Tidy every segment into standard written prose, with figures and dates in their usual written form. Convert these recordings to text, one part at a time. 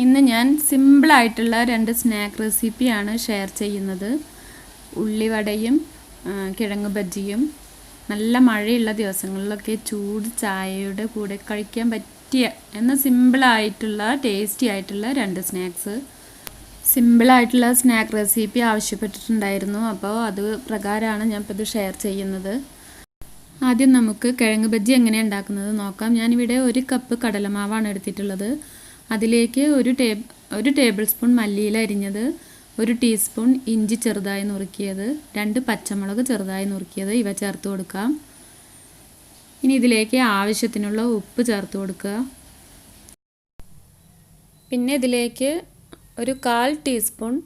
ഇന്ന് ഞാൻ സിമ്പിളായിട്ടുള്ള രണ്ട് സ്നാക്ക് റെസിപ്പിയാണ് ഷെയർ ചെയ്യുന്നത്. ഉള്ളിവടയും കിഴങ്ങ് ബജ്ജിയും നല്ല മഴയുള്ള ദിവസങ്ങളിലൊക്കെ ചൂട് ചായയുടെ കൂടെ കഴിക്കാൻ പറ്റിയ എന്നാൽ സിമ്പിളായിട്ടുള്ള ടേസ്റ്റി ആയിട്ടുള്ള രണ്ട് സ്നാക്സ്. സിമ്പിളായിട്ടുള്ള സ്നാക്ക് റെസിപ്പി ആവശ്യപ്പെട്ടിട്ടുണ്ടായിരുന്നു. അപ്പോൾ അത് പ്രകാരമാണ് ഞാൻ ഇപ്പോൾ ഇത് ഷെയർ ചെയ്യുന്നത്. ആദ്യം നമുക്ക് കിഴങ്ങ് ബജ്ജി എങ്ങനെയാണ് ഉണ്ടാക്കുന്നത് നോക്കാം. ഞാനിവിടെ 1 കപ്പ് കടലമാവാണ് എടുത്തിട്ടുള്ളത്. അതിലേക്ക് ഒരു ടേബിൾ സ്പൂൺ മല്ലിയില അരിഞ്ഞത്, 1 ടീസ്പൂൺ ഇഞ്ചി ചെറുതായി നുറുക്കിയത്, 2 പച്ചമുളക് ചെറുതായി നുറുക്കിയത് ഇവ ചേർത്ത് കൊടുക്കാം. ഇനി ഇതിലേക്ക് ആവശ്യത്തിനുള്ള ഉപ്പ് ചേർത്ത് കൊടുക്കുക. പിന്നെ ഇതിലേക്ക് ഒരു 1/4 ടീസ്പൂൺ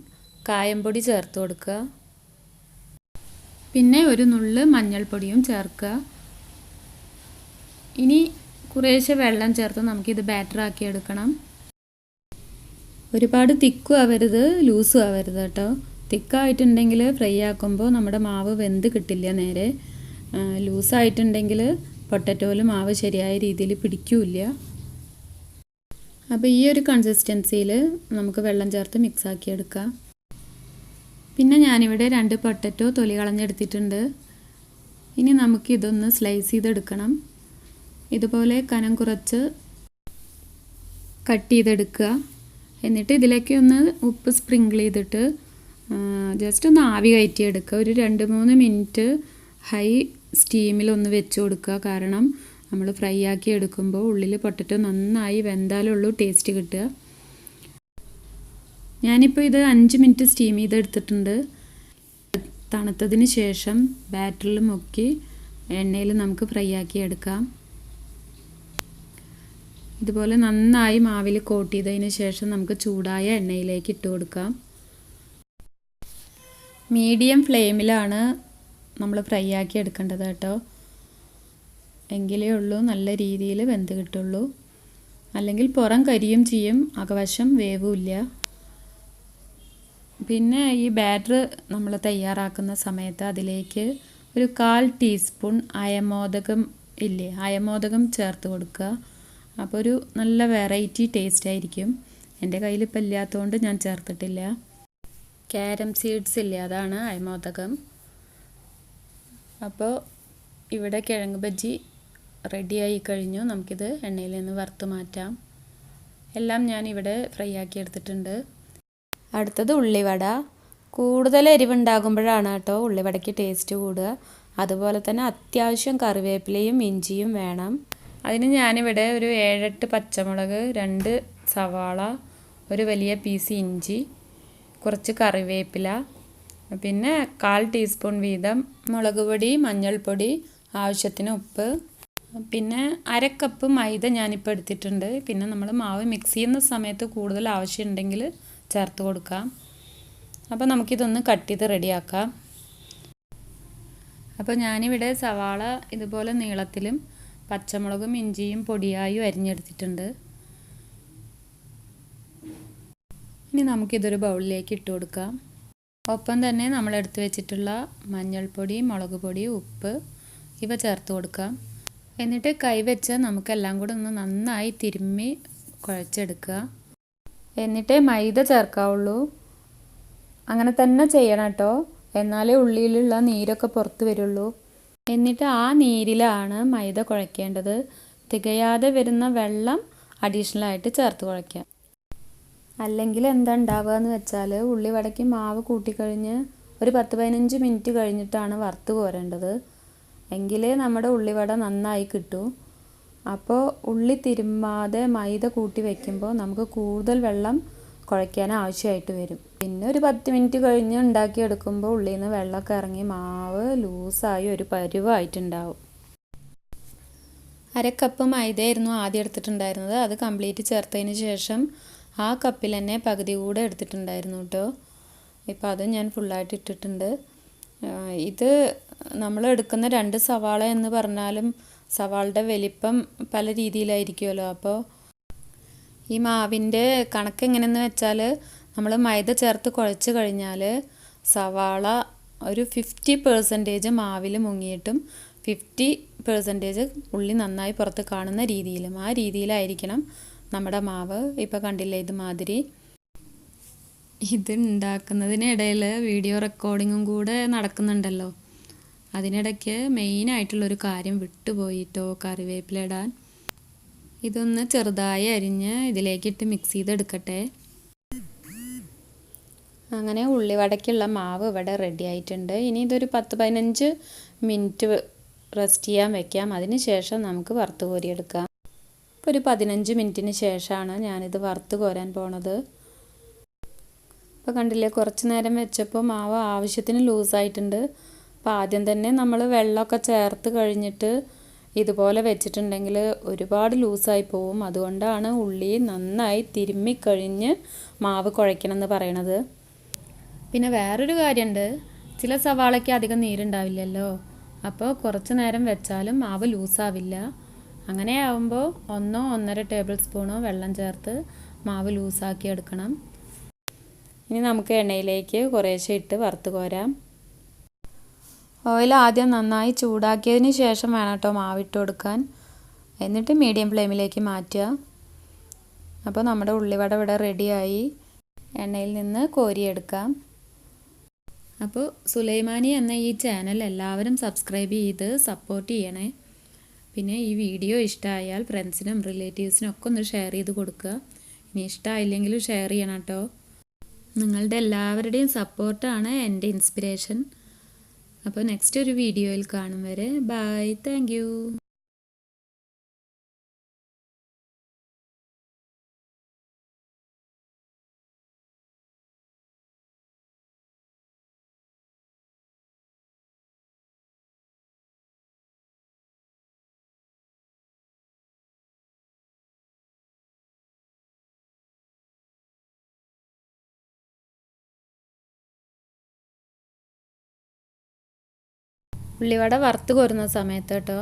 കായംപൊടി ചേർത്ത് കൊടുക്കുക. പിന്നെ ഒരു നുള്ള് മഞ്ഞൾപ്പൊടിയും ചേർക്കുക. ഇനി കുറേശ്ശെ വെള്ളം ചേർത്ത് നമുക്കിത് ബാറ്ററാക്കി എടുക്കണം. ഒരുപാട് തിക്കും ആവരുത്, ലൂസും ആവരുത് കേട്ടോ. തിക്കായിട്ടുണ്ടെങ്കിൽ ഫ്രൈ ആക്കുമ്പോൾ നമ്മുടെ മാവ് വെന്ത് കിട്ടില്ല നേരെ. ലൂസായിട്ടുണ്ടെങ്കിൽ പൊട്ടറ്റോയിൽ മാവ് ശരിയായ രീതിയിൽ പിടിക്കില്ല. അപ്പോൾ ഈ ഒരു കൺസിസ്റ്റൻസിയിൽ നമുക്ക് വെള്ളം ചേർത്ത് മിക്സാക്കി എടുക്കാം. പിന്നെ ഞാനിവിടെ 2 പൊട്ടറ്റോ തൊലി കളഞ്ഞെടുത്തിട്ടുണ്ട്. ഇനി നമുക്കിതൊന്ന് സ്ലൈസ് ചെയ്തെടുക്കണം. ഇതുപോലെ കനം കുറച്ച് കട്ട് ചെയ്തെടുക്കുക. എന്നിട്ട് ഇതിലേക്ക് ഒന്ന് ഉപ്പ് സ്പ്രിങ്കിൾ ചെയ്തിട്ട് ജസ്റ്റ് ഒന്ന് ആവി കയറ്റിയെടുക്കുക. ഒരു 2-3 മിനിറ്റ് ഹൈ സ്റ്റീമിലൊന്ന് വെച്ച് കൊടുക്കുക. കാരണം നമ്മൾ ഫ്രൈ ആക്കി എടുക്കുമ്പോൾ ഉള്ളിൽ പൊട്ടറ്റോ നന്നായി വെന്താലുള്ളൂ ടേസ്റ്റ് കിട്ടുക. ഞാനിപ്പോൾ ഇത് 5 മിനിറ്റ് സ്റ്റീം ചെയ്തെടുത്തിട്ടുണ്ട്. തണുത്തതിന് ശേഷം ബാറ്ററിൽ മുക്കി എണ്ണയിൽ നമുക്ക് ഫ്രൈ ആക്കി എടുക്കാം. ഇതുപോലെ നന്നായി മാവിൽ കോട്ട് ചെയ്തതിന് ശേഷം നമുക്ക് ചൂടായ എണ്ണയിലേക്ക് ഇട്ട് കൊടുക്കാം. മീഡിയം ഫ്ലെയിമിലാണ് നമ്മൾ ഫ്രൈ ആക്കി എടുക്കേണ്ടത് കേട്ടോ. എങ്കിലേ ഉള്ളൂ നല്ല രീതിയിൽ വെന്ത് കിട്ടുള്ളൂ. അല്ലെങ്കിൽ പുറം കരിയും ചെയ്യും, അകവശം വേവുമില്ല. പിന്നെ ഈ ബാറ്റർ നമ്മൾ തയ്യാറാക്കുന്ന സമയത്ത് അതിലേക്ക് ഒരു 1/4 ടീസ്പൂൺ അയമോദകം ചേർത്ത് കൊടുക്കുക. അപ്പോൾ ഒരു നല്ല വെറൈറ്റി ടേസ്റ്റ് ആയിരിക്കും. എൻ്റെ കയ്യിലിപ്പോൾ ഇല്ലാത്തതുകൊണ്ട് ഞാൻ ചേർത്തിട്ടില്ല. ക്യാരം സീഡ്സ് ഇല്ല, അതാണ് അയമോദകം. അപ്പോൾ ഇവിടെ കിഴങ്ങ് ബജ്ജി റെഡിയായി കഴിഞ്ഞു. നമുക്കിത് എണ്ണയിൽ നിന്ന് വറുത്ത് മാറ്റാം. എല്ലാം ഞാൻ ഇവിടെ ഫ്രൈ ആക്കി എടുത്തിട്ടുണ്ട്. അടുത്തത് ഉള്ളിവട. കൂടുതൽ എരിവുണ്ടാകുമ്പോഴാണ് കേട്ടോ ഉള്ളിവടയ്ക്ക് ടേസ്റ്റ് കൂടുക. അതുപോലെ തന്നെ അത്യാവശ്യം കറിവേപ്പിലയും ഇഞ്ചിയും വേണം. അതിന് ഞാനിവിടെ ഒരു 7-8 പച്ചമുളക്, 2 സവാള, ഒരു വലിയ പീസ് ഇഞ്ചി, കുറച്ച് കറിവേപ്പില, പിന്നെ 1/4 ടീസ്പൂൺ വീതം മുളക് പൊടി, മഞ്ഞൾപ്പൊടി, ആവശ്യത്തിന് ഉപ്പ്, പിന്നെ 1/2 കപ്പ് മൈദ ഞാനിപ്പോൾ എടുത്തിട്ടുണ്ട്. പിന്നെ നമ്മൾ മാവ് മിക്സ് ചെയ്യുന്ന സമയത്ത് കൂടുതൽ ആവശ്യമുണ്ടെങ്കിൽ ചേർത്ത് കൊടുക്കാം. അപ്പോൾ നമുക്കിതൊന്ന് കട്ട് ചെയ്ത് റെഡിയാക്കാം. അപ്പോൾ ഞാനിവിടെ സവാള ഇതുപോലെ നീളത്തിലും പച്ചമുളകും ഇഞ്ചിയും പൊടിയായും അരിഞ്ഞെടുത്തിട്ടുണ്ട്. ഇനി നമുക്കിതൊരു ബൗളിലേക്ക് ഇട്ട് കൊടുക്കാം. ഒപ്പം തന്നെ നമ്മൾ എടുത്തു വെച്ചിട്ടുള്ള മഞ്ഞൾപ്പൊടി, മുളക് പൊടി, ഉപ്പ് ഇവ ചേർത്ത് കൊടുക്കാം. എന്നിട്ട് കൈവച്ച് നമുക്കെല്ലാം കൂടെ ഒന്ന് നന്നായി തിരുമ്മി കുഴച്ചെടുക്കുക. എന്നിട്ടേ മൈദ ചേർക്കാവുള്ളൂ. അങ്ങനെ തന്നെ ചെയ്യണം കേട്ടോ, എന്നാലേ ഉള്ളിയിലുള്ള നീരൊക്കെ പുറത്ത് വരുള്ളൂ. എന്നിട്ട് ആ നീരിലാണ് മൈദ കുഴയ്ക്കേണ്ടത്. തികയാതെ വരുന്ന വെള്ളം അഡീഷണലായിട്ട് ചേർത്ത് കുഴയ്ക്കാം. അല്ലെങ്കിൽ എന്താ ഉണ്ടാവുക എന്ന് വെച്ചാൽ ഉള്ളിവടയ്ക്ക് മാവ് കൂട്ടിക്കഴിഞ്ഞ് ഒരു 10-15 മിനിറ്റ് കഴിഞ്ഞിട്ടാണ് വറുത്ത് കോരേണ്ടത്. എങ്കിലേ നമ്മുടെ ഉള്ളിവട നന്നായി കിട്ടൂ. അപ്പോൾ ഉള്ളി തിരുമ്മാതെ മൈദ കൂട്ടി വയ്ക്കുമ്പോൾ നമുക്ക് കൂടുതൽ വെള്ളം കുഴയ്ക്കാൻ ആവശ്യമായിട്ട് വരും. പിന്നെ ഒരു 10 മിനിറ്റ് കഴിഞ്ഞ് ഉണ്ടാക്കിയെടുക്കുമ്പോൾ ഉള്ളിൽ നിന്ന് വെള്ളമൊക്കെ ഇറങ്ങി മാവ് ലൂസായി ഒരു പരുവായിട്ടുണ്ടാവും. 1/2 കപ്പ് മൈദയായിരുന്നു ആദ്യം എടുത്തിട്ടുണ്ടായിരുന്നത്. അത് കംപ്ലീറ്റ് ചേർത്തതിന് ശേഷം ആ കപ്പിൽ തന്നെ പകുതി കൂടെ എടുത്തിട്ടുണ്ടായിരുന്നു കേട്ടോ. ഇപ്പോൾ അത് ഞാൻ ഫുള്ളായിട്ട് ഇട്ടിട്ടുണ്ട്. ഇത് നമ്മൾ എടുക്കുന്ന 2 സവാള എന്ന് പറഞ്ഞാലും സവാളയുടെ വലിപ്പം പല രീതിയിലായിരിക്കുമല്ലോ. അപ്പോൾ ഈ മാവിൻ്റെ കണക്ക് എങ്ങനെയെന്ന് വെച്ചാൽ നമ്മൾ മൈദ ചേർത്ത് കുഴച്ച് കഴിഞ്ഞാൽ സവാള ഒരു 50% മാവിൽ മുങ്ങിയിട്ടും 50% ഉള്ളി നന്നായി പുറത്ത് കാണുന്ന രീതിയിലും ആ രീതിയിലായിരിക്കണം നമ്മുടെ മാവ് ഇപ്പോൾ കണ്ടില്ലേ ഇതുമാതിരി. ഇത് ഉണ്ടാക്കുന്നതിനിടയിൽ വീഡിയോ റെക്കോർഡിങ്ങും കൂടെ നടക്കുന്നുണ്ടല്ലോ. അതിനിടയ്ക്ക് മെയിനായിട്ടുള്ളൊരു കാര്യം വിട്ടുപോയിട്ടോ, കറിവേപ്പില ഇടാൻ. ഇതൊന്ന് ചെറുതായി അരിഞ്ഞ് ഇതിലേക്കിട്ട് മിക്സ് ചെയ്തെടുക്കട്ടെ. അങ്ങനെ ഉള്ളിവടയ്ക്കുള്ള മാവ് ഇവിടെ റെഡി ആയിട്ടുണ്ട്. ഇനി ഇതൊരു 10-15 മിനിറ്റ് റെസ്റ്റ് ചെയ്യാൻ വെക്കാം. അതിന് ശേഷം നമുക്ക് വറുത്ത് കോരിയെടുക്കാം. ഇപ്പോൾ ഒരു 15 മിനിറ്റിന് ശേഷമാണ് ഞാനിത് വറുത്ത് കോരാൻ പോണത്. ഇപ്പോൾ കണ്ടില്ലേ, കുറച്ച് നേരം വെച്ചപ്പോൾ മാവ് ആവശ്യത്തിന് ലൂസായിട്ടുണ്ട്. അപ്പോൾ ആദ്യം തന്നെ നമ്മൾ വെള്ളമൊക്കെ ചേർത്ത് കഴിഞ്ഞിട്ട് ഇതുപോലെ വെച്ചിട്ടുണ്ടെങ്കിൽ ഒരുപാട് ലൂസായി പോവും. അതുകൊണ്ടാണ് ഉള്ളി നന്നായി തിരുമ്മിക്കഴിഞ്ഞ് മാവ് കുഴയ്ക്കണം എന്ന് പറയണത്. പിന്നെ വേറൊരു കാര്യമുണ്ട്, ചില സവാളയ്ക്ക് അധികം നീരുണ്ടാവില്ലല്ലോ. അപ്പോൾ കുറച്ച് നേരം വെച്ചാലും മാവ് ലൂസാവില്ല. അങ്ങനെ ആവുമ്പോൾ 1-1.5 ടേബിൾ സ്പൂണോ വെള്ളം ചേർത്ത് മാവ് ലൂസാക്കി എടുക്കണം. ഇനി നമുക്ക് എണ്ണയിലേക്ക് കുറേശ്ശെ ഇട്ട് വറുത്ത് കോരാം. ഓയിൽ ആദ്യം നന്നായി ചൂടാക്കിയതിന് ശേഷം വേണം കേട്ടോ മാവിട്ട് കൊടുക്കാൻ. എന്നിട്ട് മീഡിയം ഫ്ലെയിമിലേക്ക് മാറ്റുക. അപ്പോൾ നമ്മുടെ ഉള്ളിവട ഇവിടെ റെഡിയായി. എണ്ണയിൽ നിന്ന് കോരിയെടുക്കാം. അപ്പോൾ സുലൈമാനി എന്ന ഈ ചാനൽ എല്ലാവരും സബ്സ്ക്രൈബ് ചെയ്ത് സപ്പോർട്ട് ചെയ്യണേ. പിന്നെ ഈ വീഡിയോ ഇഷ്ടമായാൽ ഫ്രണ്ട്സിനും റിലേറ്റീവ്സിനും ഒക്കെ ഒന്ന് ഷെയർ ചെയ്ത് കൊടുക്കുക. ഇനി ഇഷ്ടമായില്ലെങ്കിലും ഷെയർ ചെയ്യണം കേട്ടോ. നിങ്ങളുടെ എല്ലാവരുടെയും സപ്പോർട്ടാണ് എൻ്റെ ഇൻസ്പിരേഷൻ. അപ്പോൾ നെക്സ്റ്റ് ഒരു വീഡിയോയിൽ കാണും വരെ ബൈ. Thank you. ഉള്ളിവട വറുത്ത് കോരുന്ന സമയത്ത് കേട്ടോ